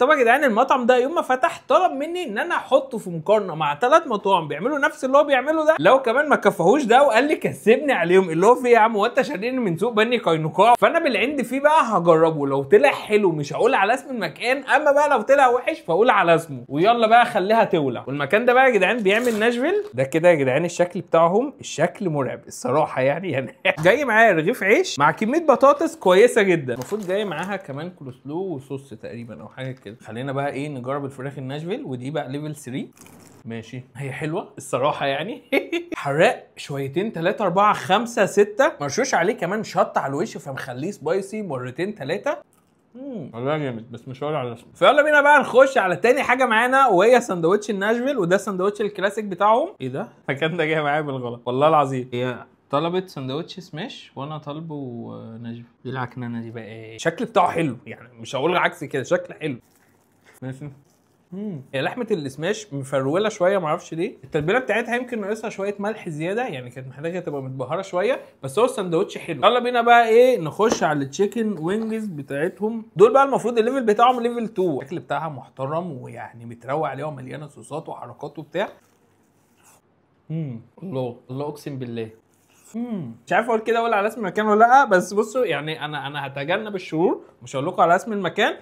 طبعا يا جدعان المطعم ده يوم ما فتح طلب مني ان انا احطه في مقارنه مع 3 مطاعم بيعملوا نفس اللي هو بيعمله ده، لو كمان ما كفاهوش ده وقال لي كسبني عليهم. اللي هو في يا عم، هو انت شاريني من سوق بني قينقاع؟ فانا بالعند فيه بقى هجربه، لو طلع حلو مش هقول على اسم المكان، اما بقى لو طلع وحش فاقول على اسمه، ويلا بقى خليها تولع. والمكان ده بقى يا جدعان بيعمل ناشفيل ده كده يا جدعان. الشكل بتاعهم الشكل مرعب الصراحه يعني جاي معاه رغيف عيش مع كميه بطاطس كويسه جدا، المفروض جاي معاها كمان كولسلو وصوص تقريبا او حاجه كده. خلينا بقى ايه نجرب الفراخ الناشفيل، ودي بقى ليفل 3. ماشي هي حلوه الصراحه يعني حراق شويتين 3 4 5 6، مرشوش عليه كمان شطه على الوش فمخليه سبايسي مرتين 3. والله جامد، بس مش هقول على اسمه. فيلا بينا بقى نخش على تاني حاجه معانا، وهي سندوتش الناشفيل. وده سندوتش الكلاسيك بتاعهم. ايه ده؟ المكان ده جاي معايا بالغلط والله العظيم. هي طلبت سندوتش سماش وانا طالبه ناشفيل. ايه العكنانه دي بقى؟ ايه الشكل بتاعه حلو يعني، مش هقول عكس كده، شكل حلو. ماشي. هي لحمه السماش مفروله شويه، معرفش ليه. التتبيله بتاعتها يمكن ناقصها شويه ملح زياده، يعني كانت محتاجه تبقى متبهره شويه، بس هو الساندوتش حلو. يلا بينا بقى ايه نخش على التشيكن وينجز بتاعتهم. دول بقى المفروض الليفل بتاعهم ليفل 2. الشكل بتاعها محترم ويعني متروق عليها ومليانه صوصات وحركات وبتاع. الله الله اقسم بالله. مش عارف اقول كده ولا على اسم المكان ولا لا، بس بصوا يعني انا هتجنب الشرور، مش هقول لكم على اسم المكان.